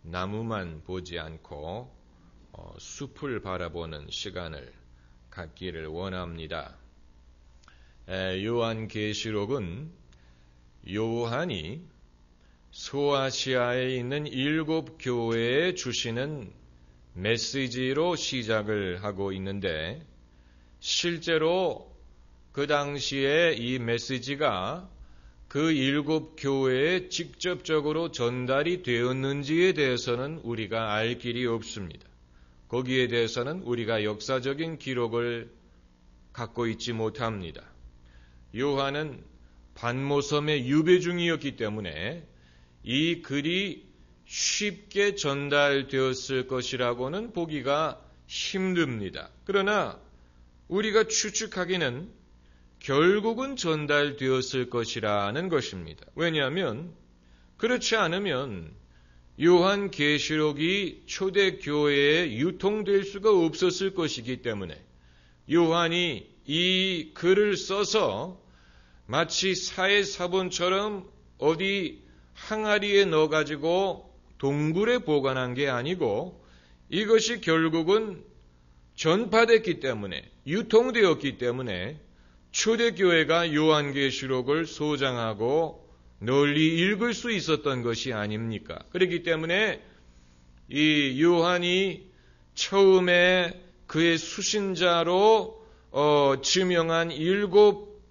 나무만 보지 않고 숲을 바라보는 시간을 갖기를 원합니다. 요한계시록은 요한이 소아시아에 있는 7 교회에 주시는 메시지로 시작을 하고 있는데, 실제로 그 당시에 이 메시지가 그 7 교회에 직접적으로 전달이 되었는지에 대해서는 우리가 알 길이 없습니다. 거기에 대해서는 우리가 역사적인 기록을 갖고 있지 못합니다. 요한은 반모섬의 유배 중이었기 때문에 이 글이 쉽게 전달되었을 것이라고는 보기가 힘듭니다. 그러나 우리가 추측하기는 결국은 전달되었을 것이라는 것입니다. 왜냐하면 그렇지 않으면 요한계시록이 초대교회에 유통될 수가 없었을 것이기 때문에 요한이 이 글을 써서 마치 사회사본처럼 어디 항아리에 넣어가지고 동굴에 보관한 게 아니고 이것이 결국은 전파됐기 때문에, 유통되었기 때문에 초대교회가 요한계시록을 소장하고 널리 읽을 수 있었던 것이 아닙니까? 그렇기 때문에 이 요한이 처음에 그의 수신자로 지명한 7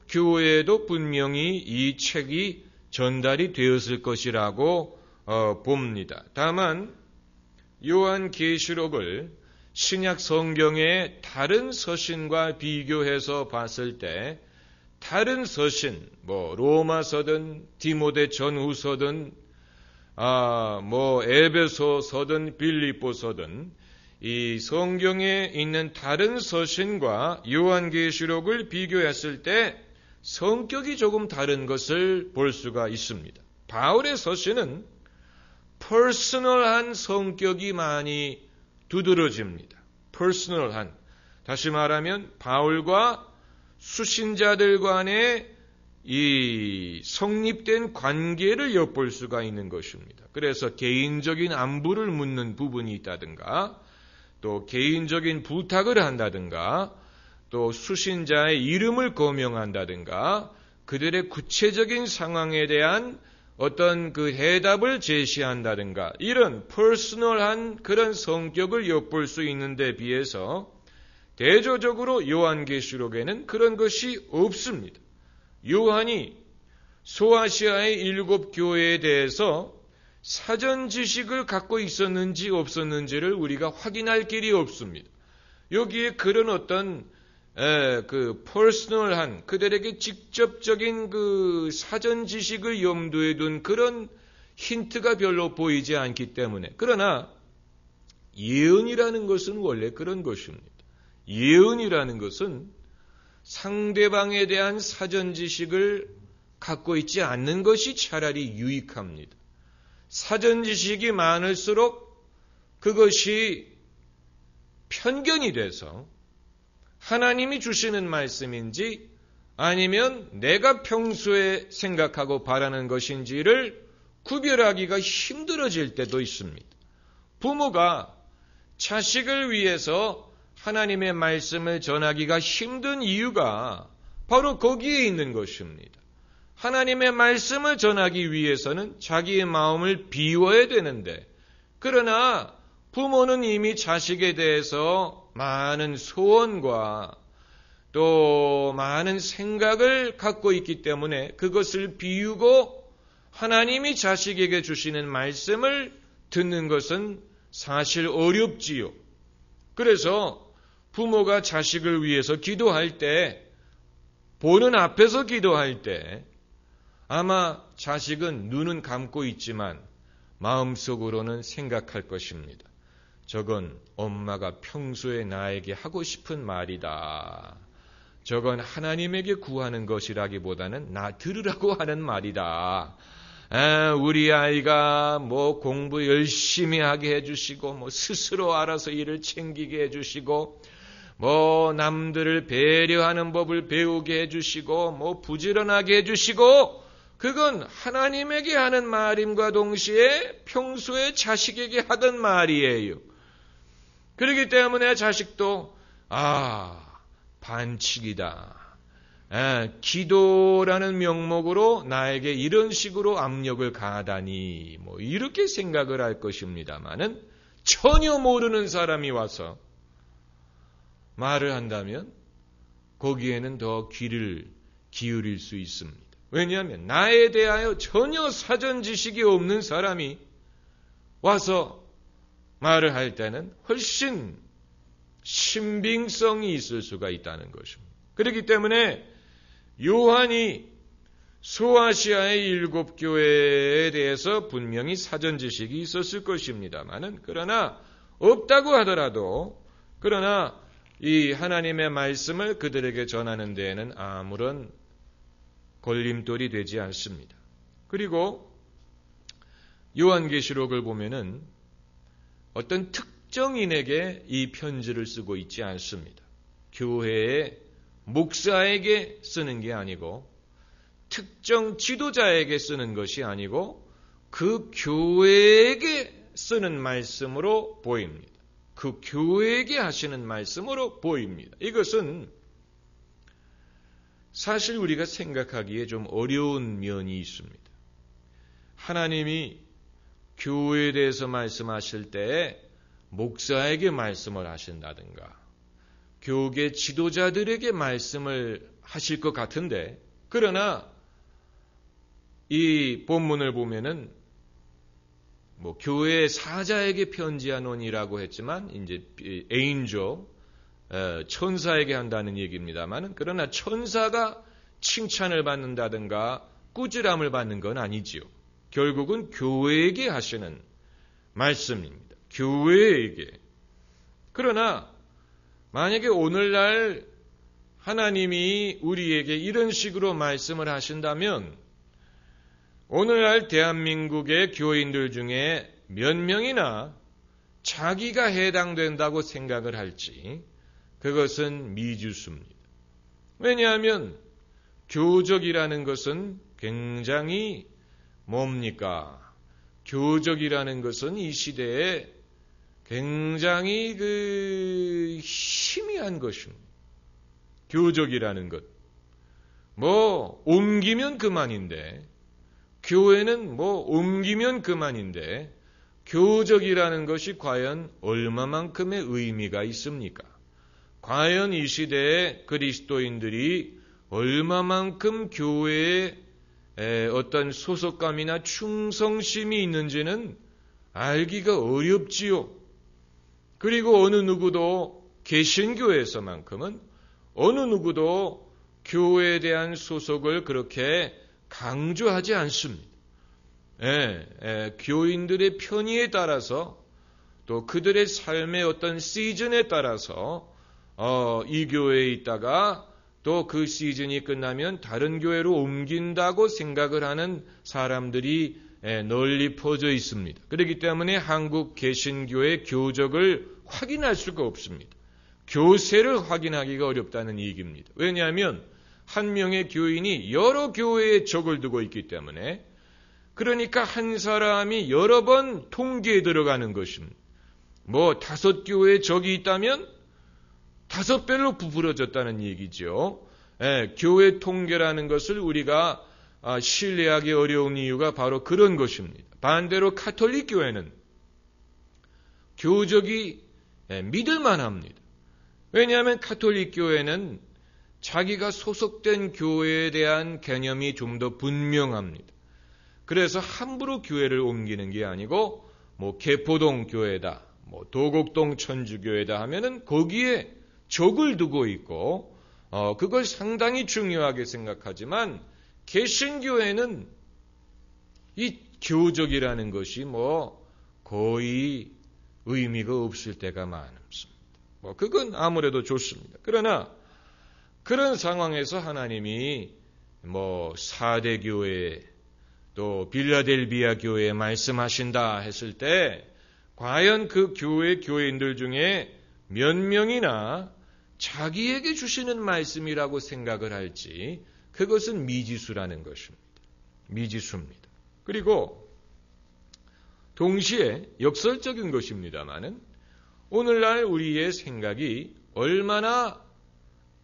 교회에도 분명히 이 책이 전달이 되었을 것이라고 봅니다. 다만 요한계시록을 신약 성경의 다른 서신과 비교해서 봤을 때 다른 서신, 로마서든 디모데 전후서든 에베소서든 빌립보서든 이 성경에 있는 다른 서신과 요한계시록을 비교했을 때 성격이 조금 다른 것을 볼 수가 있습니다. 바울의 서신은 퍼스널한 성격이 많이 두드러집니다. 퍼스널한, 다시 말하면 바울과 수신자들 간의 이 성립된 관계를 엿볼 수가 있는 것입니다. 그래서 개인적인 안부를 묻는 부분이 있다든가, 또 개인적인 부탁을 한다든가, 또 수신자의 이름을 거명한다든가, 그들의 구체적인 상황에 대한 어떤 그 해답을 제시한다든가, 이런 퍼스널한 그런 성격을 엿볼 수 있는 데 비해서 대조적으로 요한계시록에는 그런 것이 없습니다. 요한이 소아시아의 7 교회에 대해서 사전 지식을 갖고 있었는지 없었는지를 우리가 확인할 길이 없습니다. 여기에 그런 어떤 그 퍼스널한, 그들에게 직접적인 그 사전 지식을 염두에 둔 그런 힌트가 별로 보이지 않기 때문에. 그러나 예언이라는 것은 원래 그런 것입니다. 예언이라는 것은 상대방에 대한 사전 지식을 갖고 있지 않는 것이 차라리 유익합니다. 사전 지식이 많을수록 그것이 편견이 돼서 하나님이 주시는 말씀인지 아니면 내가 평소에 생각하고 바라는 것인지를 구별하기가 힘들어질 때도 있습니다. 부모가 자식을 위해서 하나님의 말씀을 전하기가 힘든 이유가 바로 거기에 있는 것입니다. 하나님의 말씀을 전하기 위해서는 자기의 마음을 비워야 되는데, 그러나 부모는 이미 자식에 대해서 많은 소원과 또 많은 생각을 갖고 있기 때문에 그것을 비우고 하나님이 자식에게 주시는 말씀을 듣는 것은 사실 어렵지요. 그래서 부모가 자식을 위해서 기도할 때, 보는 앞에서 기도할 때 아마 자식은 눈은 감고 있지만 마음속으로는 생각할 것입니다. 저건 엄마가 평소에 나에게 하고 싶은 말이다. 저건 하나님에게 구하는 것이라기보다는 나 들으라고 하는 말이다. 우리 아이가 공부 열심히 하게 해주시고, 스스로 알아서 일을 챙기게 해주시고, 남들을 배려하는 법을 배우게 해주시고, 부지런하게 해주시고, 그건 하나님에게 하는 말임과 동시에 평소에 자식에게 하던 말이에요. 그렇기 때문에 자식도 반칙이다. 기도라는 명목으로 나에게 이런 식으로 압력을 가하다니 이렇게 생각을 할 것입니다마는 전혀 모르는 사람이 와서 말을 한다면 거기에는 더 귀를 기울일 수 있습니다. 왜냐하면 나에 대하여 전혀 사전 지식이 없는 사람이 와서 말을 할 때는 훨씬 신빙성이 있을 수가 있다는 것입니다. 그렇기 때문에 요한이 소아시아의 7교회에 대해서 분명히 사전 지식이 있었을 것입니다만은 그러나 없다고 하더라도 그러나 이 하나님의 말씀을 그들에게 전하는 데에는 아무런 걸림돌이 되지 않습니다. 그리고 요한계시록을 보면은 어떤 특정인에게 이 편지를 쓰고 있지 않습니다. 교회의 목사에게 쓰는 게 아니고 특정 지도자에게 쓰는 것이 아니고 그 교회에게 쓰는 말씀으로 보입니다. 그 교회에게 하시는 말씀으로 보입니다. 이것은 사실 우리가 생각하기에 좀 어려운 면이 있습니다. 하나님이 교회에 대해서 말씀하실 때 목사에게 말씀을 하신다든가 교계 지도자들에게 말씀을 하실 것 같은데 그러나 이 본문을 보면은 교회 사자에게 편지하노니라고 했지만 이제 에인조 천사에게 한다는 얘기입니다만 그러나 천사가 칭찬을 받는다든가 꾸지람을 받는 건 아니지요. 결국은 교회에게 하시는 말씀입니다. 교회에게. 그러나 만약에 오늘날 하나님이 우리에게 이런 식으로 말씀을 하신다면 오늘날 대한민국의 교인들 중에 몇 명이나 자기가 해당된다고 생각을 할지 그것은 미지수입니다. 왜냐하면 교적이라는 것은 굉장히 뭡니까? 교적이라는 것은 이 시대에 굉장히 희미한 것입니다. 교적이라는 것. 옮기면 그만인데 교회는 옮기면 그만인데 교적이라는 것이 과연 얼마만큼의 의미가 있습니까? 과연 이 시대에 그리스도인들이 얼마만큼 교회에 어떤 소속감이나 충성심이 있는지는 알기가 어렵지요. 그리고 어느 누구도 개신교에서만큼은 어느 누구도 교회에 대한 소속을 그렇게 강조하지 않습니다. 교인들의 편의에 따라서 또 그들의 삶의 어떤 시즌에 따라서 이 교회에 있다가 또 그 시즌이 끝나면 다른 교회로 옮긴다고 생각을 하는 사람들이 널리 퍼져 있습니다. 그렇기 때문에 한국 개신교의 교적을 확인할 수가 없습니다. 교세를 확인하기가 어렵다는 얘기입니다. 왜냐하면 한 명의 교인이 여러 교회에 적을 두고 있기 때문에 그러니까 한 사람이 여러 번 통계에 들어가는 것입니다. 5교회에 적이 있다면 5배로 부풀어졌다는 얘기죠. 교회 통계라는 것을 우리가 신뢰하기 어려운 이유가 바로 그런 것입니다. 반대로 가톨릭 교회는 교적이 믿을만 합니다. 왜냐하면 가톨릭 교회는 자기가 소속된 교회에 대한 개념이 좀 더 분명합니다. 그래서 함부로 교회를 옮기는 게 아니고 개포동 교회다, 도곡동 천주교회다 하면은 거기에 적을 두고 있고 그걸 상당히 중요하게 생각하지만 개신교회는 이 교적이라는 것이 거의 의미가 없을 때가 많습니다. 그건 아무래도 좋습니다. 그러나 그런 상황에서 하나님이 4대 교회 또 빌라델비아 교회에 말씀하신다 했을 때 과연 그 교회 교인들 중에 몇 명이나 자기에게 주시는 말씀이라고 생각을 할지 그것은 미지수라는 것입니다. 미지수입니다. 그리고 동시에 역설적인 것입니다마는 오늘날 우리의 생각이 얼마나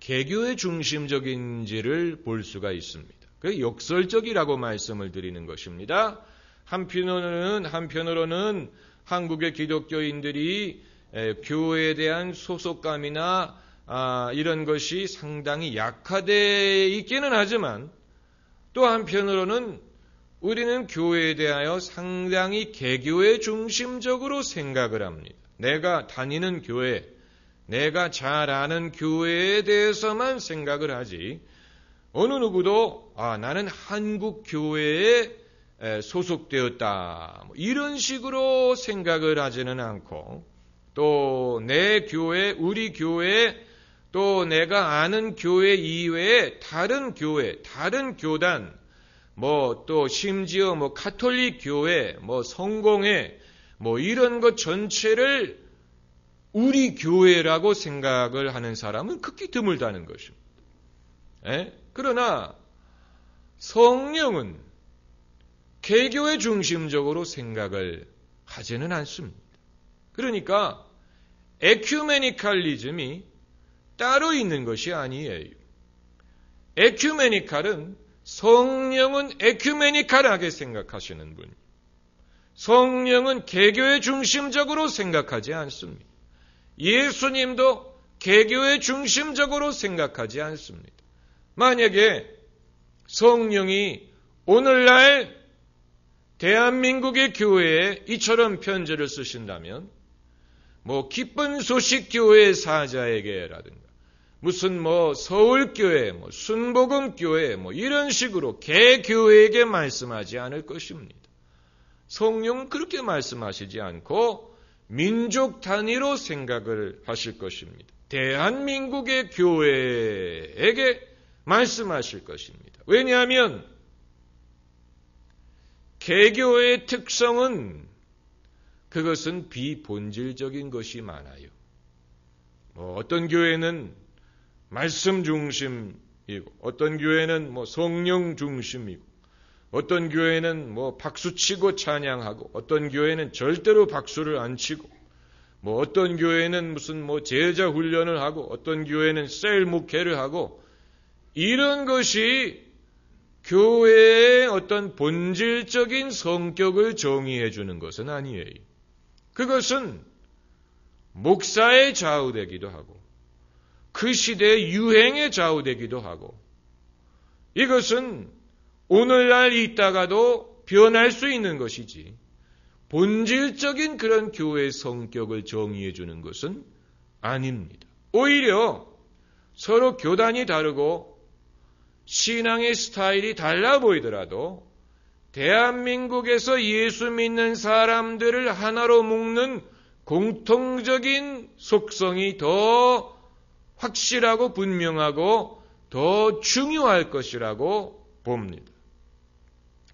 개교의 중심적인지를 볼 수가 있습니다. 그 역설적이라고 말씀을 드리는 것입니다. 한편으로는 한국의 기독교인들이 교회에 대한 소속감이나 이런 것이 상당히 약화되어 있기는 하지만 또 한편으로는 우리는 교회에 대하여 상당히 개교의 중심적으로 생각을 합니다. 내가 다니는 교회, 내가 잘 아는 교회에 대해서만 생각을 하지 어느 누구도 나는 한국 교회에 소속되었다 이런 식으로 생각을 하지는 않고 또 내 교회, 우리 교회 또 내가 아는 교회 이외에 다른 교회, 다른 교단 또 심지어 가톨릭 교회, 성공회 이런 것 전체를 우리 교회라고 생각을 하는 사람은 극히 드물다는 것입니다. 그러나 성령은 개교의 중심적으로 생각을 하지는 않습니다. 그러니까 에큐메니칼리즘이 따로 있는 것이 아니에요. 에큐메니칼은 성령은 에큐메니칼하게 생각하시는 분. 성령은 개교의 중심적으로 생각하지 않습니다. 예수님도 개교의 중심적으로 생각하지 않습니다. 만약에 성령이 오늘날 대한민국의 교회에 이처럼 편지를 쓰신다면 기쁜 소식 교회 사자에게라든가 무슨 서울교회, 순복음교회 이런 식으로 개교회에게 말씀하지 않을 것입니다. 성령은 그렇게 말씀하시지 않고 민족 단위로 생각을 하실 것입니다. 대한민국의 교회에게 말씀하실 것입니다. 왜냐하면 개교의 특성은 그것은 비본질적인 것이 많아요. 어떤 교회는 말씀 중심이고 어떤 교회는 성령 중심이고 어떤 교회는 박수치고 찬양하고 어떤 교회는 절대로 박수를 안 치고 어떤 교회는 무슨 제자 훈련을 하고 어떤 교회는 셀 목회를 하고 이런 것이 교회의 어떤 본질적인 성격을 정의해 주는 것은 아니에요. 그것은 목사에 좌우되기도 하고 그 시대의 유행에 좌우되기도 하고 이것은 오늘날 있다가도 변할 수 있는 것이지 본질적인 그런 교회의 성격을 정의해 주는 것은 아닙니다. 오히려 서로 교단이 다르고 신앙의 스타일이 달라 보이더라도 대한민국에서 예수 믿는 사람들을 하나로 묶는 공통적인 속성이 더 확실하고 분명하고 더 중요할 것이라고 봅니다.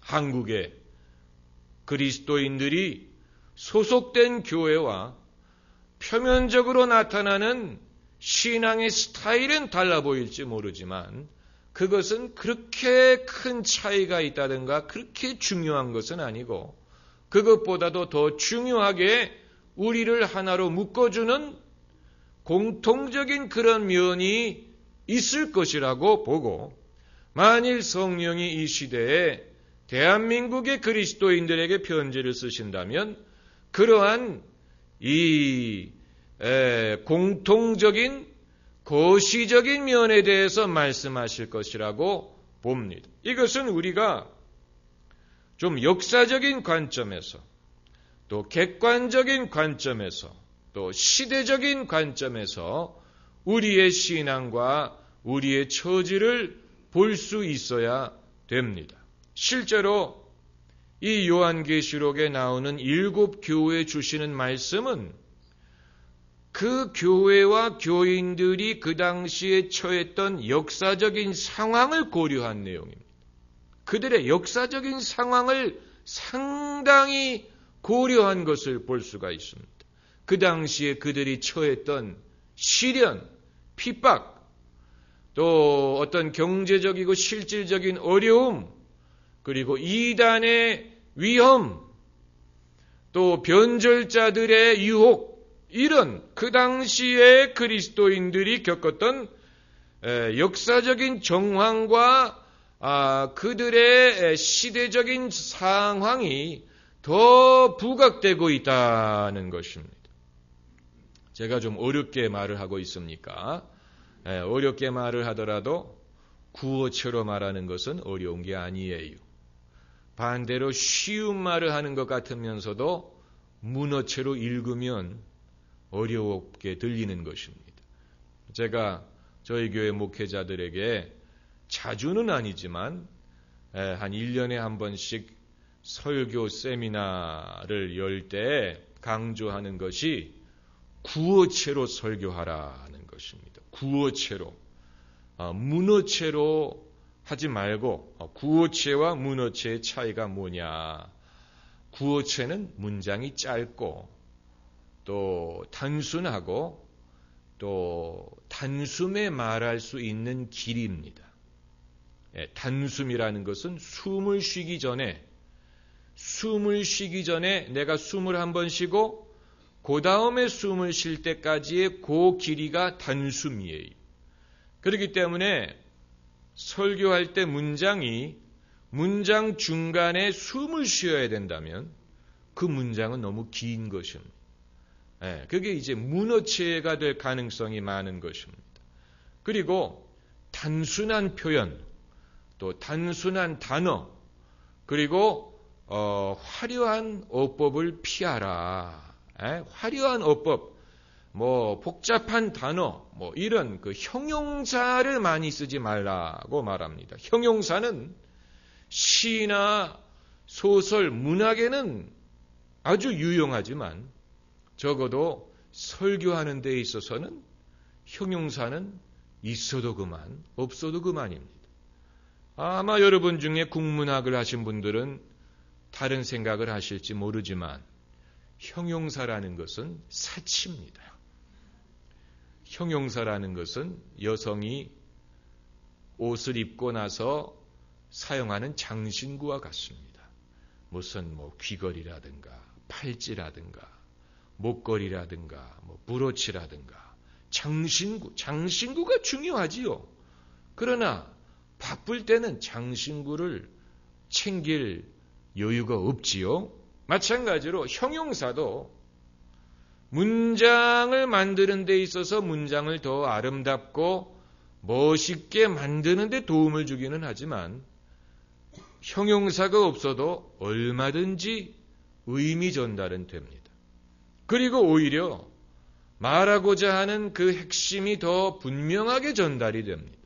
한국의 그리스도인들이 소속된 교회와 표면적으로 나타나는 신앙의 스타일은 달라 보일지 모르지만 그것은 그렇게 큰 차이가 있다든가 그렇게 중요한 것은 아니고 그것보다도 더 중요하게 우리를 하나로 묶어주는 공통적인 그런 면이 있을 것이라고 보고 만일 성령이 이 시대에 대한민국의 그리스도인들에게 편지를 쓰신다면 그러한 이 공통적인 거시적인 면에 대해서 말씀하실 것이라고 봅니다. 이것은 우리가 좀 역사적인 관점에서 또 객관적인 관점에서 또 시대적인 관점에서 우리의 신앙과 우리의 처지를 볼 수 있어야 됩니다. 실제로 이 요한계시록에 나오는 7 교회에 주시는 말씀은 그 교회와 교인들이 그 당시에 처했던 역사적인 상황을 고려한 내용입니다. 그들의 역사적인 상황을 상당히 고려한 것을 볼 수가 있습니다. 그 당시에 그들이 처했던 시련, 핍박, 또 어떤 경제적이고 실질적인 어려움, 그리고 이단의 위험, 또 변절자들의 유혹, 이런 그 당시에 그리스도인들이 겪었던 역사적인 정황과 그들의 시대적인 상황이 더 부각되고 있다는 것입니다. 제가 좀 어렵게 말을 하고 있습니까? 어렵게 말을 하더라도 구어체로 말하는 것은 어려운 게 아니에요. 반대로 쉬운 말을 하는 것 같으면서도 문어체로 읽으면 어렵게 들리는 것입니다. 제가 저희 교회 목회자들에게 자주는 아니지만 한 1년에 한 번씩 설교 세미나를 열 때 강조하는 것이 구어체로 설교하라는 것입니다. 구어체로. 문어체로 하지 말고 구어체와 문어체의 차이가 뭐냐. 구어체는 문장이 짧고 또 단순하고 또 단숨에 말할 수 있는 길입니다. 단숨이라는 것은 숨을 쉬기 전에 내가 숨을 한번 쉬고 그 다음에 숨을 쉴 때까지의 그 길이가 단숨이에요. 그렇기 때문에 설교할 때 문장 중간에 숨을 쉬어야 된다면 그 문장은 너무 긴 것입니다. 그게 이제 문어체가 될 가능성이 많은 것입니다. 그리고 단순한 표현, 또 단순한 단어, 그리고 화려한 어법을 피하라. 화려한 어법, 복잡한 단어, 이런 그 형용사를 많이 쓰지 말라고 말합니다. 형용사는 시나 소설, 문학에는 아주 유용하지만 적어도 설교하는 데 있어서는 형용사는 있어도 그만, 없어도 그만입니다. 아마 여러분 중에 국문학을 하신 분들은 다른 생각을 하실지 모르지만 형용사라는 것은 사치입니다. 형용사라는 것은 여성이 옷을 입고 나서 사용하는 장신구와 같습니다. 무슨 귀걸이라든가 팔찌라든가 목걸이라든가 브로치라든가 장신구가 중요하지요. 그러나 바쁠 때는 장신구를 챙길 여유가 없지요. 마찬가지로 형용사도 문장을 만드는 데 있어서 문장을 더 아름답고 멋있게 만드는 데 도움을 주기는 하지만 형용사가 없어도 얼마든지 의미 전달은 됩니다. 그리고 오히려 말하고자 하는 그 핵심이 더 분명하게 전달이 됩니다.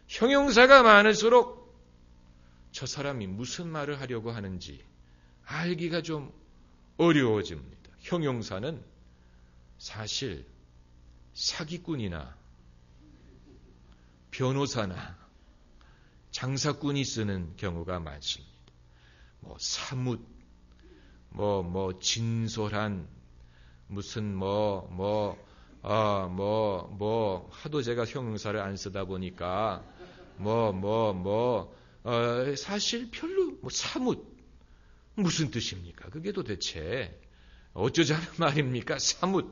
형용사가 많을수록 저 사람이 무슨 말을 하려고 하는지 알기가 좀 어려워집니다. 형용사는 사실 사기꾼이나 변호사나 장사꾼이 쓰는 경우가 많습니다. 사뭇, 진솔한, 무슨 하도 제가 형용사를 안 쓰다 보니까 사실 별로 사뭇 무슨 뜻입니까? 그게 도대체 어쩌자는 말입니까? 사뭇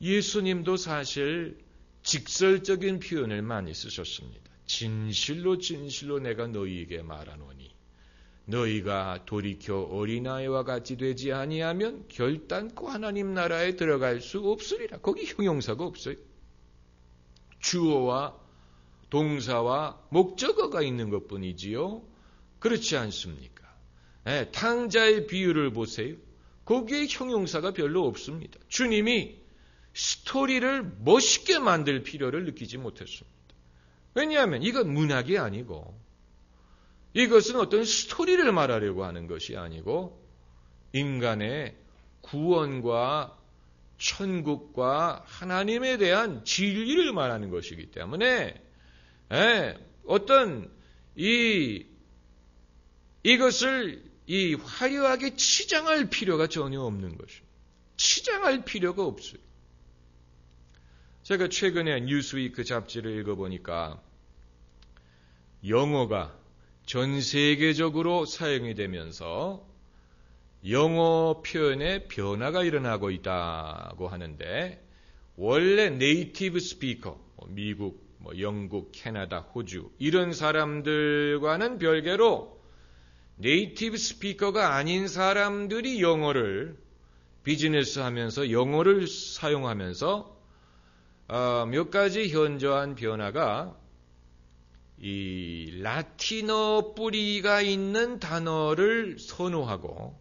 예수님도 사실 직설적인 표현을 많이 쓰셨습니다. 진실로 내가 너희에게 말하노니 너희가 돌이켜 어린아이와 같이 되지 아니하면 결단코 하나님 나라에 들어갈 수 없으리라. 거기 형용사가 없어요. 주어와 동사와 목적어가 있는 것뿐이지요. 그렇지 않습니까? 탕자의 비유를 보세요. 거기에 형용사가 별로 없습니다. 주님이 스토리를 멋있게 만들 필요를 느끼지 못했습니다. 왜냐하면 이건 문학이 아니고 이것은 어떤 스토리를 말하려고 하는 것이 아니고 인간의 구원과 천국과 하나님에 대한 진리를 말하는 것이기 때문에 어떤 이것을 화려하게 치장할 필요가 전혀 없는 것입니다. 치장할 필요가 없어요. 제가 최근에 뉴스위크 잡지를 읽어보니까 영어가 전 세계적으로 사용이 되면서 영어 표현에 변화가 일어나고 있다고 하는데, 원래 네이티브 스피커, 미국, 영국, 캐나다, 호주 이런 사람들과는 별개로 네이티브 스피커가 아닌 사람들이 영어를 비즈니스 하면서 영어를 사용하면서 몇 가지 현저한 변화가 이 라틴어 뿌리가 있는 단어를 선호하고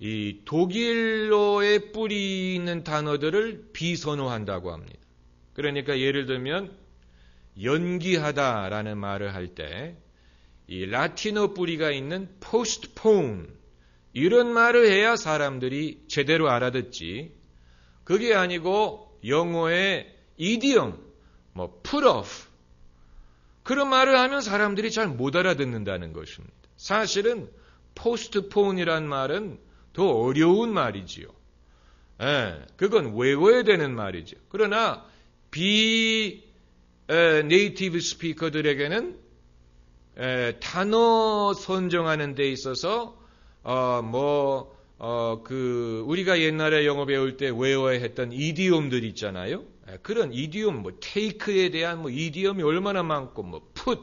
이 독일어의 뿌리 있는 단어들을 비선호한다고 합니다. 그러니까 예를 들면 연기하다라는 말을 할 때 이 라틴어 뿌리가 있는 postpone 이런 말을 해야 사람들이 제대로 알아듣지, 그게 아니고 영어의 idiom, put off 그런 말을 하면 사람들이 잘 못 알아듣는다는 것입니다. 사실은 postpone이란 말은 더 어려운 말이지요. 그건 외워야 되는 말이죠. 그러나 네이티브 스피커들에게는 단어 선정하는 데 있어서 우리가 옛날에 영어 배울 때 외워야 했던 이디옴들 있잖아요. 그런 이디옴, 테이크에 대한 이디옴이 얼마나 많고, put,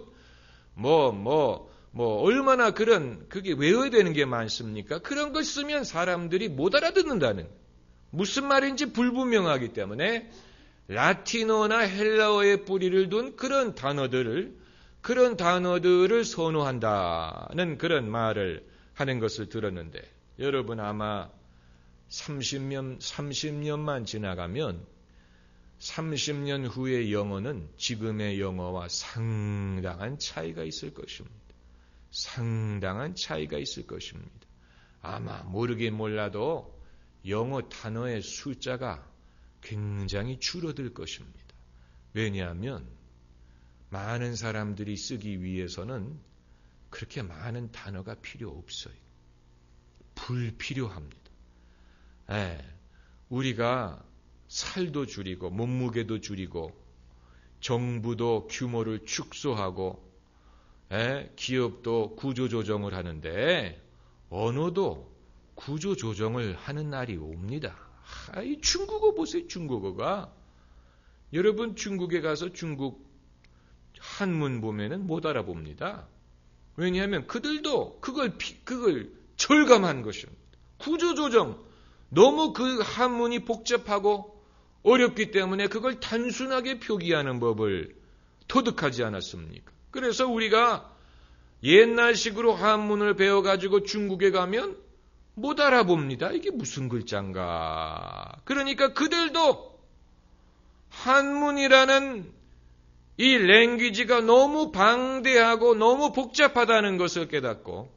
얼마나 그게 외워야 되는 게 많습니까? 그런 걸 쓰면 사람들이 못 알아듣는다는, 무슨 말인지 불분명하기 때문에 라틴어나 헬라어의 뿌리를 둔 그런 단어들을 선호한다는 그런 말을 하는 것을 들었는데, 여러분 아마 30년만 지나가면 30년 후의 영어는 지금의 영어와 상당한 차이가 있을 것입니다. 상당한 차이가 있을 것입니다. 아마 모르긴 몰라도 영어 단어의 숫자가 굉장히 줄어들 것입니다. 왜냐하면 많은 사람들이 쓰기 위해서는 그렇게 많은 단어가 필요 없어요. 불필요합니다. 우리가 살도 줄이고 몸무게도 줄이고 정부도 규모를 축소하고 기업도 구조조정을 하는데 언어도 구조조정을 하는 날이 옵니다. 이 중국어 보세요. 중국어가 여러분 중국에 가서 중국 한문 보면은 못 알아봅니다. 왜냐하면 그들도 그걸 절감한 것입니다. 구조조정, 너무 그 한문이 복잡하고 어렵기 때문에 그걸 단순하게 표기하는 법을 터득하지 않았습니까? 그래서 우리가 옛날식으로 한문을 배워가지고 중국에 가면 못 알아봅니다. 이게 무슨 글자인가. 그러니까 그들도 한문이라는 이 랭귀지가 너무 방대하고 너무 복잡하다는 것을 깨닫고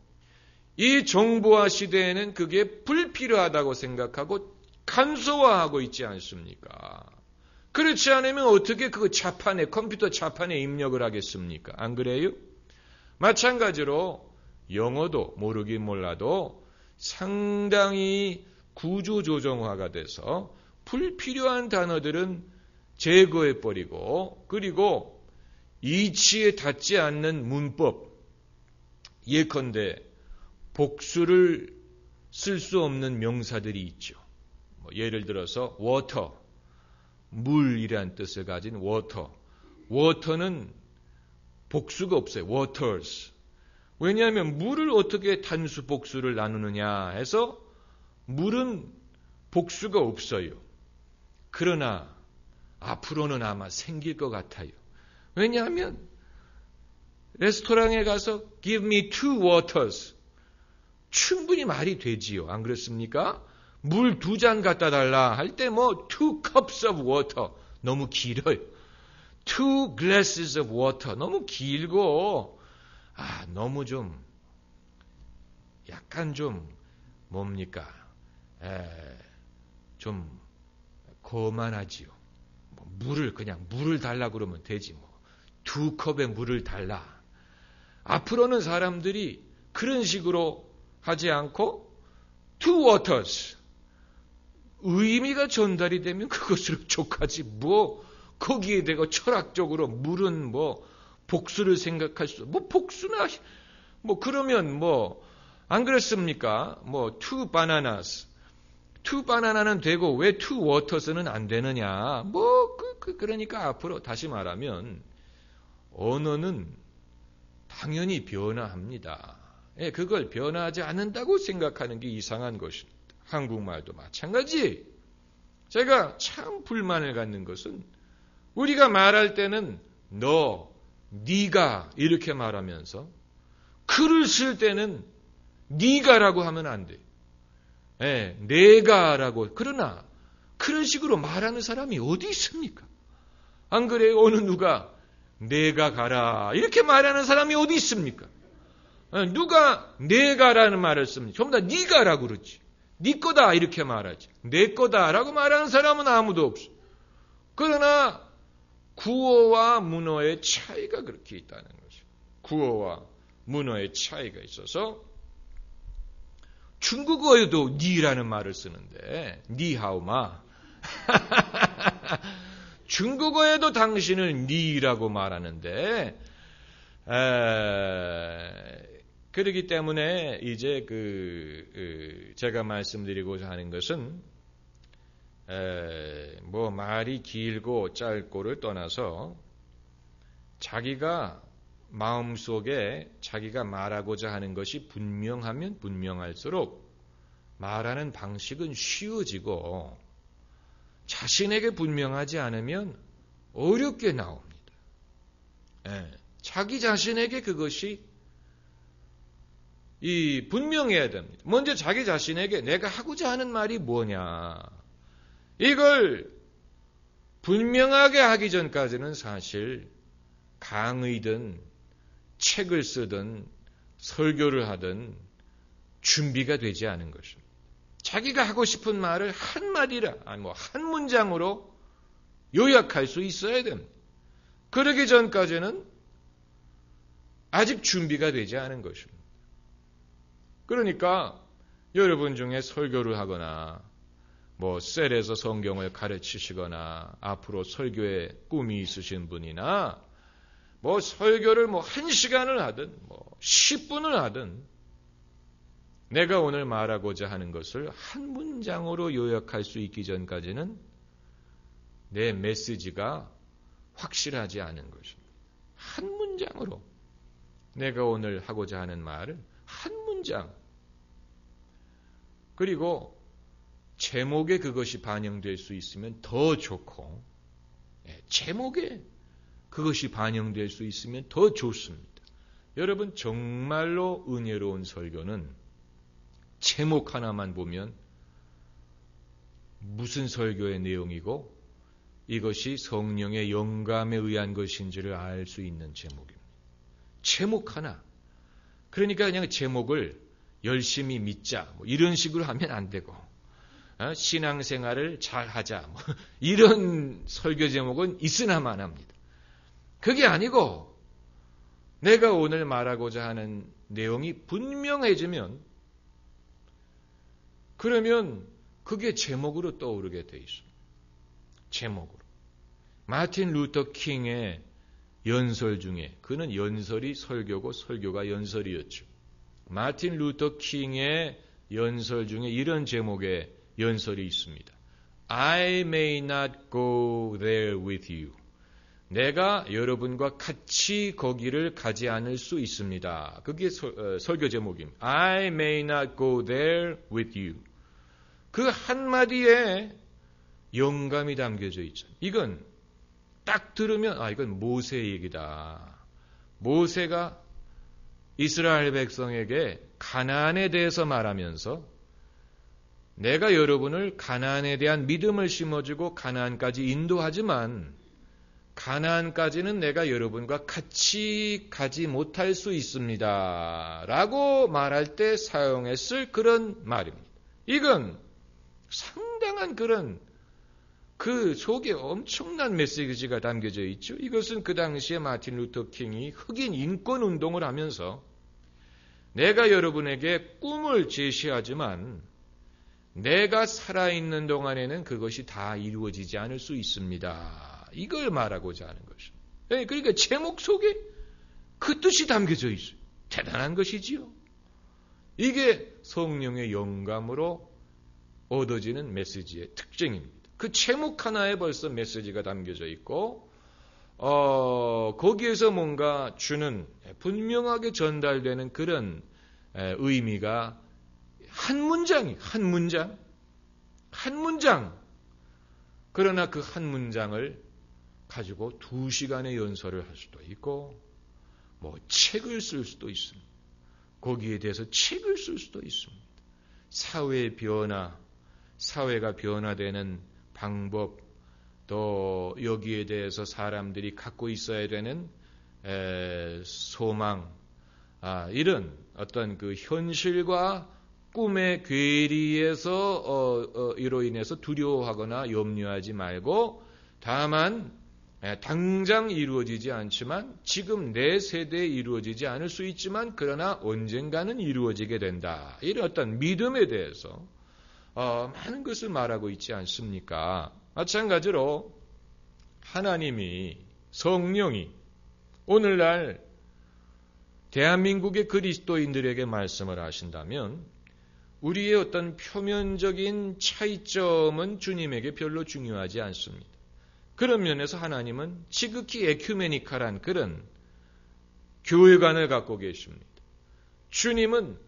이 정보화 시대에는 그게 불필요하다고 생각하고 간소화하고 있지 않습니까? 그렇지 않으면 어떻게 그 컴퓨터 자판에 입력을 하겠습니까? 안 그래요? 마찬가지로 영어도 모르긴 몰라도 상당히 구조조정화가 돼서 불필요한 단어들은 제거해버리고, 그리고 이치에 닿지 않는 문법, 예컨대 복수를 쓸 수 없는 명사들이 있죠. 예를 들어서 water, 물이란 뜻을 가진 water는 복수가 없어요. waters. 왜냐하면 물을 어떻게 단수 복수를 나누느냐 해서 물은 복수가 없어요. 그러나 앞으로는 아마 생길 것 같아요. 왜냐하면 레스토랑에 가서 give me 2 waters 충분히 말이 되지요. 안 그렇습니까? 물 2잔 갖다 달라 할 때 2 cups of water 너무 길어요. 2 glasses of water 너무 길고 너무 좀 약간 좀 뭡니까? 좀 거만하지요. 물을 달라 그러면 되지 2 컵에 물을 달라. 앞으로는 사람들이 그런 식으로 하지 않고 2 waters 의미가 전달이 되면 그것으로 족하지 거기에 대고 철학적으로 물은 복수를 생각할 수, 복수나, 그러면 안 그랬습니까? two bananas. two banana는 되고 왜 two waters는 안 되느냐? 그러니까 앞으로 다시 말하면 언어는 당연히 변화합니다. 예, 그걸 변화하지 않는다고 생각하는 게 이상한 것입니다. 한국말도 마찬가지. 제가 참 불만을 갖는 것은 우리가 말할 때는 너, 네가 이렇게 말하면서 글을 쓸 때는 네가라고 하면 안 돼. 예, 내가라고. 그러나 그런 식으로 말하는 사람이 어디 있습니까? 안 그래요? 어느 누가 내가 가라 이렇게 말하는 사람이 어디 있습니까? 누가 내가라는 말을 씁니까? 전부 다 네가라고 그러지. 네 거다 이렇게 말하지. 내 거다라고 말하는 사람은 아무도 없어. 그러나 구어와 문어의 차이가 그렇게 있다는 거죠. 구어와 문어의 차이가 있어서 중국어에도 니라는 말을 쓰는데 니하오마 중국어에도 당신을 니라고 말하는데 그렇기 때문에 이제 제가 말씀드리고자 하는 것은 말이 길고 짧고를 떠나서 자기가 마음속에 자기가 말하고자 하는 것이 분명하면 분명할수록 말하는 방식은 쉬워지고 자신에게 분명하지 않으면 어렵게 나옵니다. 자기 자신에게 그것이 분명해야 됩니다. 먼저 자기 자신에게 내가 하고자 하는 말이 뭐냐. 이걸 분명하게 하기 전까지는 사실 강의든 책을 쓰든 설교를 하든 준비가 되지 않은 것입니다. 자기가 하고 싶은 말을 한마디라, 한 문장으로 요약할 수 있어야 됩니다. 그러기 전까지는 아직 준비가 되지 않은 것입니다. 그러니까 여러분 중에 설교를 하거나 셀에서 성경을 가르치시거나 앞으로 설교에 꿈이 있으신 분이나 설교를 1시간을 하든 10분을 하든 내가 오늘 말하고자 하는 것을 한 문장으로 요약할 수 있기 전까지는 내 메시지가 확실하지 않은 것입니다. 한 문장으로 내가 오늘 하고자 하는 말을 한 문장 그리고 제목에 그것이 반영될 수 있으면 더 좋고 제목에 그것이 반영될 수 있으면 더 좋습니다. 여러분 정말로 은혜로운 설교는 제목 하나만 보면 무슨 설교의 내용이고 이것이 성령의 영감에 의한 것인지를 알 수 있는 제목입니다. 제목 하나. 그러니까 그냥 제목을 열심히 믿자 이런 식으로 하면 안 되고 신앙생활을 잘하자 이런 설교 제목은 있으나만 합니다. 그게 아니고 내가 오늘 말하고자 하는 내용이 분명해지면 그러면 그게 제목으로 떠오르게 돼 있습니다. 제목으로. 마틴 루터 킹의 연설 중에 그는 연설이 설교고 설교가 연설이었죠. 마틴 루터 킹의 연설 중에 이런 제목의 연설이 있습니다. I may not go there with you. 내가 여러분과 같이 거기를 가지 않을 수 있습니다. 그게 설교 제목입니다. I may not go there with you. 그 한마디에 영감이 담겨져 있죠. 이건 딱 들으면 이건 모세 얘기다. 모세가 이스라엘 백성에게 가나안에 대해서 말하면서 내가 여러분을 가나안에 대한 믿음을 심어주고 가나안까지 인도하지만 가나안까지는 내가 여러분과 같이 가지 못할 수 있습니다. 라고 말할 때 사용했을 그런 말입니다. 이건 상당한 그런 그 속에 엄청난 메시지가 담겨져 있죠. 이것은 그 당시에 마틴 루터 킹이 흑인 인권 운동을 하면서 내가 여러분에게 꿈을 제시하지만 내가 살아있는 동안에는 그것이 다 이루어지지 않을 수 있습니다. 이걸 말하고자 하는 것입니다. 그러니까 제목 속에 그 뜻이 담겨져 있어요. 대단한 것이지요. 이게 성령의 영감으로 얻어지는 메시지의 특징입니다. 그 제목 하나에 벌써 메시지가 담겨져 있고 거기에서 뭔가 주는 분명하게 전달되는 그런 의미가 한 문장. 그러나 그 한 문장을 가지고 2시간의 연설을 할 수도 있고 뭐 책을 쓸 수도 있습니다. 거기에 대해서 책을 쓸 수도 있습니다. 사회의 변화, 사회가 변화되는 방법, 또 여기에 대해서 사람들이 갖고 있어야 되는 소망, 이런 어떤 그 현실과 꿈의 괴리에서 이로 인해서 두려워하거나 염려하지 말고 다만 당장 이루어지지 않지만 지금 내 세대에 이루어지지 않을 수 있지만 그러나 언젠가는 이루어지게 된다. 이런 어떤 믿음에 대해서 많은 것을 말하고 있지 않습니까? 마찬가지로 하나님이 성령이 오늘날 대한민국의 그리스도인들에게 말씀을 하신다면 우리의 어떤 표면적인 차이점은 주님에게 별로 중요하지 않습니다. 그런 면에서 하나님은 지극히 에큐메니칼한 그런 교회관을 갖고 계십니다. 주님은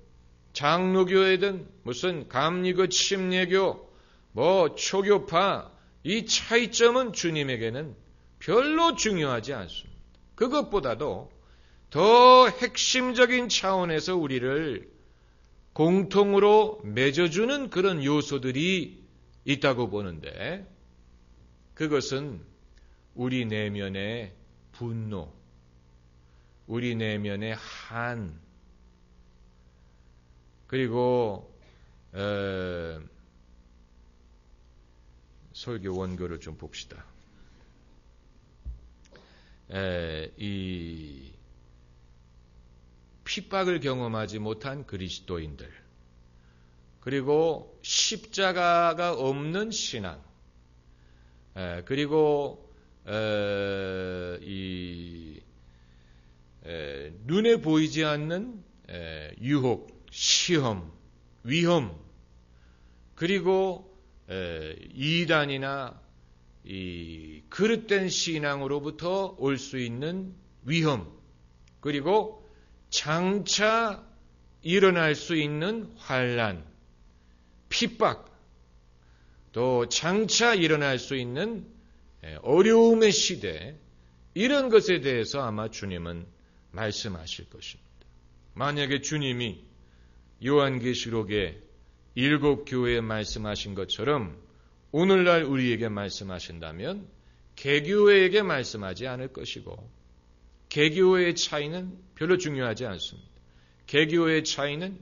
장로교회든 무슨 감리교, 침례교, 초교파 이 차이점은 주님에게는 별로 중요하지 않습니다. 그것보다도 더 핵심적인 차원에서 우리를 공통으로 맺어주는 그런 요소들이 있다고 보는데 그것은 우리 내면의 분노, 우리 내면의 한, 그리고 설교 원고를 좀 봅시다. 이 핍박을 경험하지 못한 그리스도인들, 그리고 십자가가 없는 신앙, 그리고 눈에 보이지 않는 유혹, 시험, 위험, 그리고 이단이나 이 그릇된 신앙으로부터 올 수 있는 위험, 그리고 장차 일어날 수 있는 환난, 핍박, 또 장차 일어날 수 있는 어려움의 시대, 이런 것에 대해서 아마 주님은 말씀하실 것입니다. 만약에 주님이 요한계시록에 7교회에 말씀하신 것처럼 오늘날 우리에게 말씀하신다면 개교회에게 말씀하지 않을 것이고, 개교회의 차이는 별로 중요하지 않습니다. 개교회의 차이는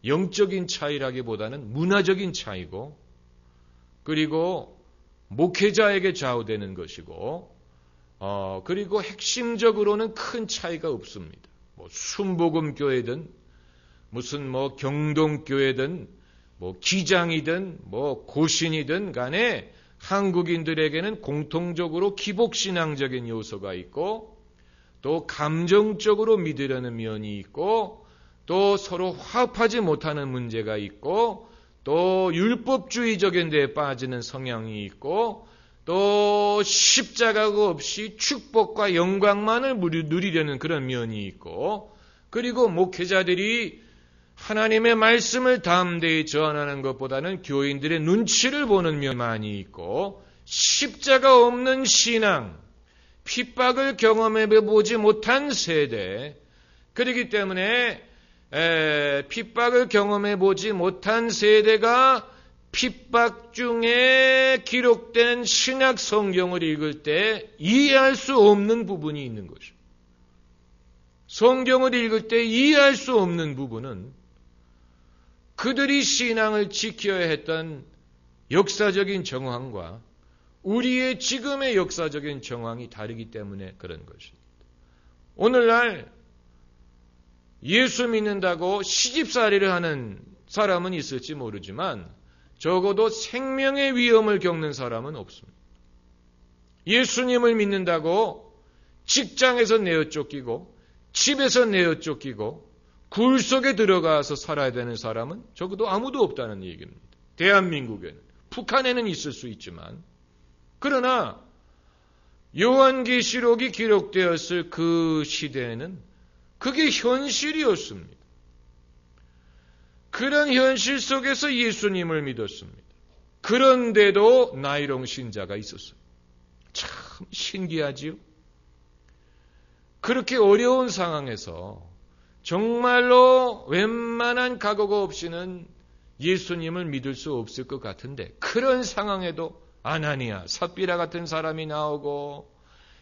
영적인 차이라기보다는 문화적인 차이고, 그리고 목회자에게 좌우되는 것이고, 그리고 핵심적으로는 큰 차이가 없습니다. 순복음교회든 무슨 경동교회든 기장이든 고신이든 간에 한국인들에게는 공통적으로 기복신앙적인 요소가 있고, 또 감정적으로 믿으려는 면이 있고, 또 서로 화합하지 못하는 문제가 있고, 또 율법주의적인 데에 빠지는 성향이 있고, 또 십자가가 없이 축복과 영광만을 누리려는 그런 면이 있고, 그리고 목회자들이 하나님의 말씀을 담대히 전하는 것보다는 교인들의 눈치를 보는 면이 많이 있고, 십자가 없는 신앙, 핍박을 경험해보지 못한 세대, 그렇기 때문에 핍박을 경험해보지 못한 세대가 핍박 중에 기록된 신약 성경을 읽을 때 이해할 수 없는 부분이 있는 것입니다. 성경을 읽을 때 이해할 수 없는 부분은 그들이 신앙을 지켜야 했던 역사적인 정황과 우리의 지금의 역사적인 정황이 다르기 때문에 그런 것입니다. 오늘날 예수 믿는다고 시집살이를 하는 사람은 있을지 모르지만 적어도 생명의 위험을 겪는 사람은 없습니다. 예수님을 믿는다고 직장에서 내어쫓기고 집에서 내어 쫓기고 굴 속에 들어가서 살아야 되는 사람은 적어도 아무도 없다는 얘기입니다. 대한민국에는. 북한에는 있을 수 있지만. 그러나 요한계시록이 기록되었을 그 시대에는 그게 현실이었습니다. 그런 현실 속에서 예수님을 믿었습니다. 그런데도 나이롱 신자가 있었어요. 참 신기하지요? 그렇게 어려운 상황에서 정말로 웬만한 각오가 없이는 예수님을 믿을 수 없을 것 같은데 그런 상황에도 아나니아, 삽비라 같은 사람이 나오고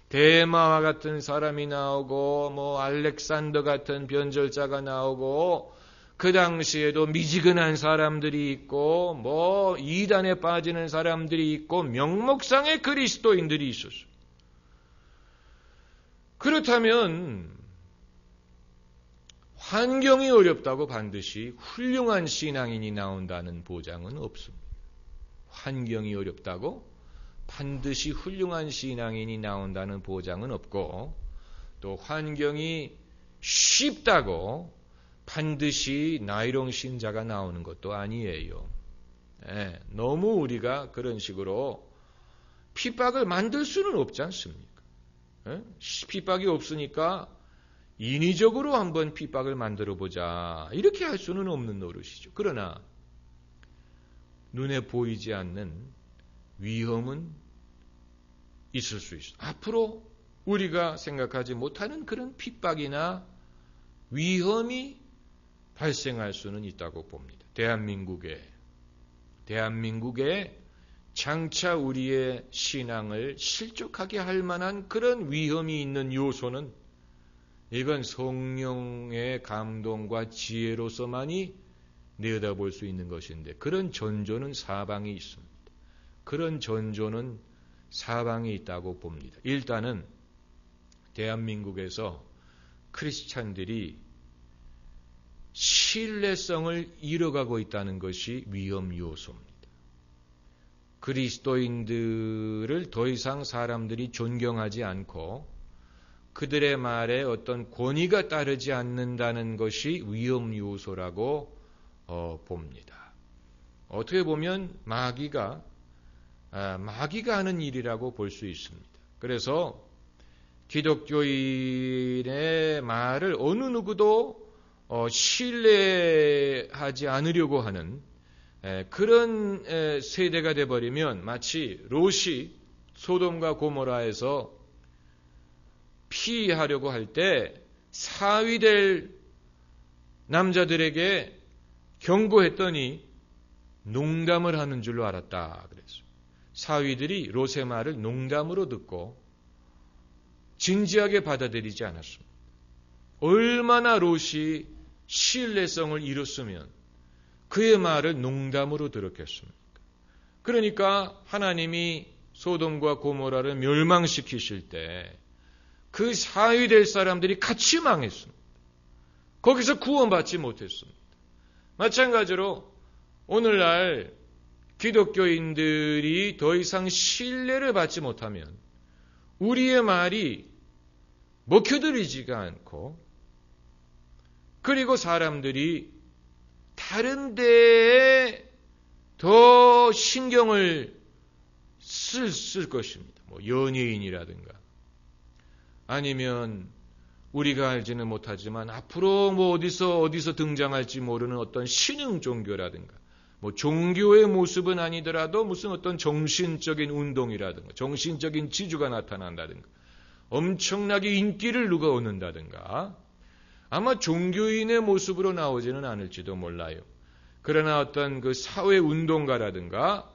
데마와 같은 사람이 나오고 알렉산더 같은 변절자가 나오고 그 당시에도 미지근한 사람들이 있고 이단에 빠지는 사람들이 있고 명목상의 그리스도인들이 있었어요. 그렇다면 환경이 어렵다고 반드시 훌륭한 신앙인이 나온다는 보장은 없습니다. 환경이 어렵다고 반드시 훌륭한 신앙인이 나온다는 보장은 없고 또 환경이 쉽다고 반드시 나이롱 신자가 나오는 것도 아니에요. 너무 우리가 그런 식으로 핍박을 만들 수는 없지 않습니까? 핍박이 없으니까 인위적으로 한번 핍박을 만들어 보자 이렇게 할 수는 없는 노릇이죠. 그러나 눈에 보이지 않는 위험은 있을 수 있어요. 앞으로 우리가 생각하지 못하는 그런 핍박이나 위험이 발생할 수는 있다고 봅니다. 대한민국에 장차 우리의 신앙을 실족하게 할 만한 그런 위험이 있는 요소는 이건 성령의 감동과 지혜로서만이 내다볼 수 있는 것인데 그런 전조는 사방에 있습니다. 그런 전조는 사방에 있다고 봅니다. 일단은 대한민국에서 크리스찬들이 신뢰성을 잃어가고 있다는 것이 위험 요소입니다. 그리스도인들을 더 이상 사람들이 존경하지 않고 그들의 말에 어떤 권위가 따르지 않는다는 것이 위험 요소라고 봅니다. 어떻게 보면 마귀가 하는 일이라고 볼 수 있습니다. 그래서 기독교인의 말을 어느 누구도 신뢰하지 않으려고 하는 그런 세대가 되어버리면 마치 롯이 소돔과 고모라에서 피하려고 할 때 사위될 남자들에게 경고했더니 농담을 하는 줄로 알았다 그랬어요. 사위들이 롯의 말을 농담으로 듣고 진지하게 받아들이지 않았습니다. 얼마나 롯이 신뢰성을 잃었으면 그의 말을 농담으로 들었겠습니까? 그러니까 하나님이 소돔과 고모라를 멸망시키실 때 그 사위될 사람들이 같이 망했습니다. 거기서 구원받지 못했습니다. 마찬가지로 오늘날 기독교인들이 더 이상 신뢰를 받지 못하면 우리의 말이 먹혀들이지가 않고 그리고 사람들이 다른 데에 더 신경을 쓸 것입니다. 연예인이라든가 아니면 우리가 알지는 못하지만 앞으로 어디서 등장할지 모르는 어떤 신흥 종교라든가 종교의 모습은 아니더라도 무슨 어떤 정신적인 운동이라든가 정신적인 지주가 나타난다든가 엄청나게 인기를 누가 얻는다든가 아마 종교인의 모습으로 나오지는 않을지도 몰라요. 그러나 어떤 그 사회 운동가라든가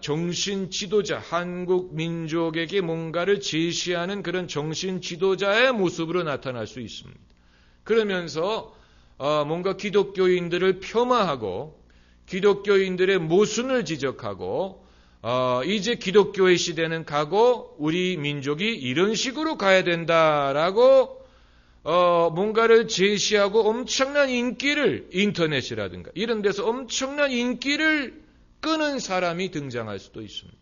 정신 지도자, 한국 민족에게 뭔가를 제시하는 그런 정신 지도자의 모습으로 나타날 수 있습니다. 그러면서 뭔가 기독교인들을 폄하하고 기독교인들의 모순을 지적하고 이제 기독교의 시대는 가고 우리 민족이 이런 식으로 가야 된다라고 뭔가를 제시하고 엄청난 인기를 인터넷이라든가 이런 데서 엄청난 인기를 끄는 사람이 등장할 수도 있습니다.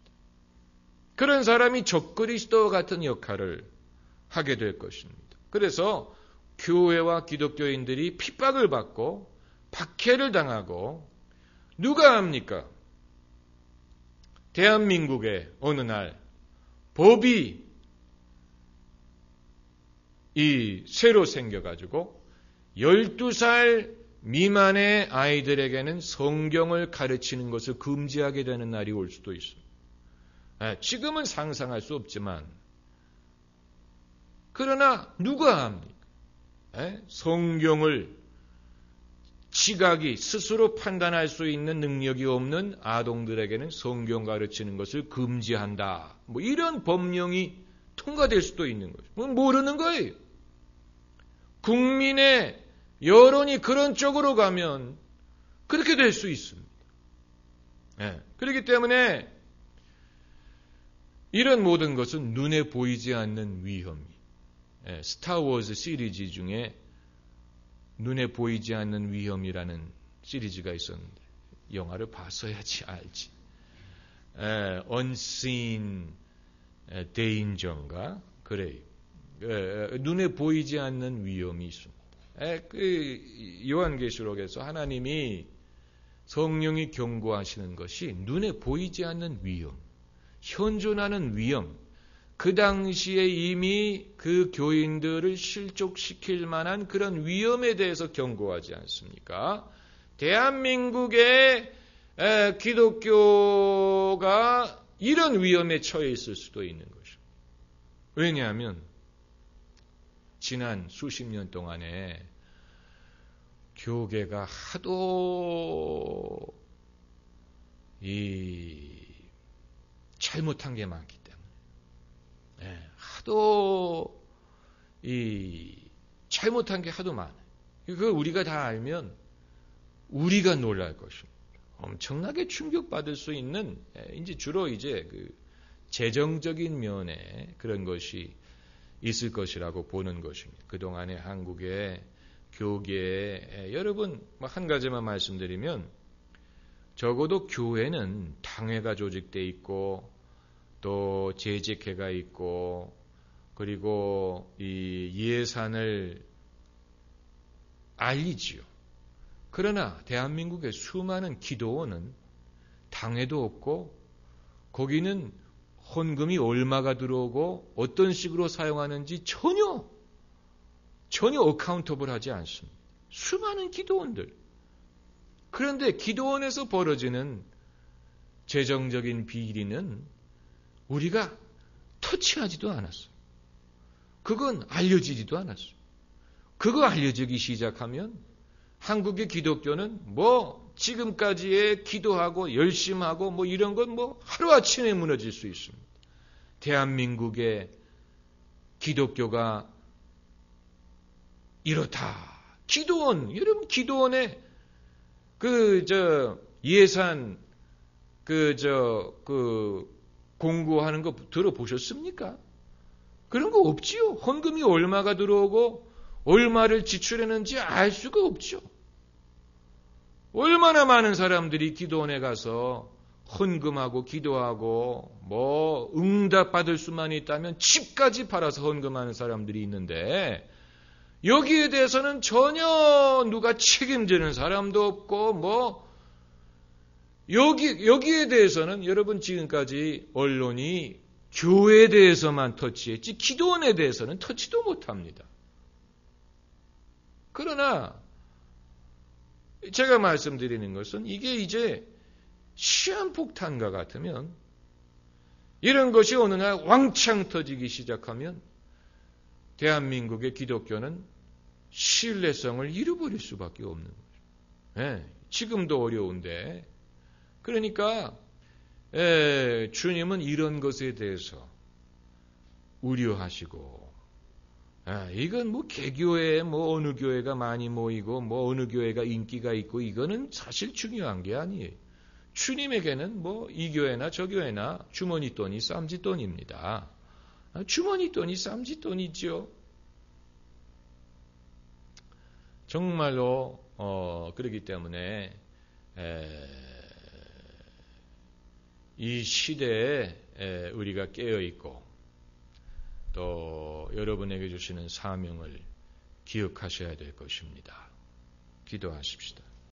그런 사람이 적그리스도 같은 역할을 하게 될 것입니다. 그래서 교회와 기독교인들이 핍박을 받고 박해를 당하고 누가 합니까? 대한민국의 어느 날 법이 새로 생겨가지고 12살 미만의 아이들에게는 성경을 가르치는 것을 금지하게 되는 날이 올 수도 있습니다. 지금은 상상할 수 없지만 그러나 누가 합니까? 성경을 지각이 스스로 판단할 수 있는 능력이 없는 아동들에게는 성경 가르치는 것을 금지한다. 뭐 이런 법령이 통과될 수도 있는 거죠. 모르는 거예요. 국민의 여론이 그런 쪽으로 가면 그렇게 될 수 있습니다. 그렇기 때문에 이런 모든 것은 눈에 보이지 않는 위험이 스타워즈 시리즈 중에 눈에 보이지 않는 위험이라는 시리즈가 있었는데 영화를 봤어야지 알지. Unseen Danger인가? 그래요. 눈에 보이지 않는 위험이 있습니다. 요한계시록에서 하나님이 성령이 경고하시는 것이 눈에 보이지 않는 위험, 현존하는 위험, 그 당시에 이미 그 교인들을 실족시킬 만한 그런 위험에 대해서 경고하지 않습니까? 대한민국의 기독교가 이런 위험에 처해 있을 수도 있는 것입니다. 왜냐하면 지난 수십 년 동안에 교계가 하도 잘못한 게 많기 때문에 하도 잘못한 게 하도 많아요. 그걸 우리가 다 알면 우리가 놀랄 것입니다. 엄청나게 충격받을 수 있는 주로 그 재정적인 면에 그런 것이 있을 것이라고 보는 것입니다. 그동안의 한국의 교계에 여러분 한 가지만 말씀드리면 적어도 교회는 당회가 조직돼 있고 또 재직회가 있고 그리고 이 예산을 알리지요. 그러나 대한민국의 수많은 기도원은 당회도 없고 거기는 헌금이 얼마가 들어오고 어떤 식으로 사용하는지 전혀 어카운터블하지 않습니다. 수많은 기도원들. 그런데 기도원에서 벌어지는 재정적인 비리는 우리가 터치하지도 않았어요. 그건 알려지지도 않았어요. 그거 알려지기 시작하면 한국의 기독교는 지금까지의 기도하고 열심하고 이런 건 하루아침에 무너질 수 있습니다. 대한민국의 기독교가 이렇다. 기도원, 여러분 기도원에 예산 공고하는 거 들어보셨습니까? 그런 거 없지요. 헌금이 얼마가 들어오고 얼마를 지출했는지 알 수가 없죠. 얼마나 많은 사람들이 기도원에 가서 헌금하고 기도하고 응답받을 수만 있다면 집까지 팔아서 헌금하는 사람들이 있는데 여기에 대해서는 전혀 누가 책임지는 사람도 없고 여기에 대해서는 여러분 지금까지 언론이 교회에 대해서만 터치했지 기도원에 대해서는 터치도 못합니다. 그러나 제가 말씀드리는 것은 이게 이제 시한폭탄과 같으면 이런 것이 어느 날 왕창 터지기 시작하면 대한민국의 기독교는 신뢰성을 잃어버릴 수밖에 없는 거죠. 지금도 어려운데 그러니까 주님은 이런 것에 대해서 우려하시고 이건 개교에 어느 교회가 많이 모이고 어느 교회가 인기가 있고 이거는 사실 중요한 게 아니에요. 주님에게는 이 교회나 저 교회나 주머니 돈이 쌈짓돈입니다. 주머니 돈이 쌈짓돈이죠. 정말로 그렇기 때문에 이 시대에 우리가 깨어 있고 또 여러분에게 주시는 사명을 기억하셔야 될 것입니다. 기도하십시다.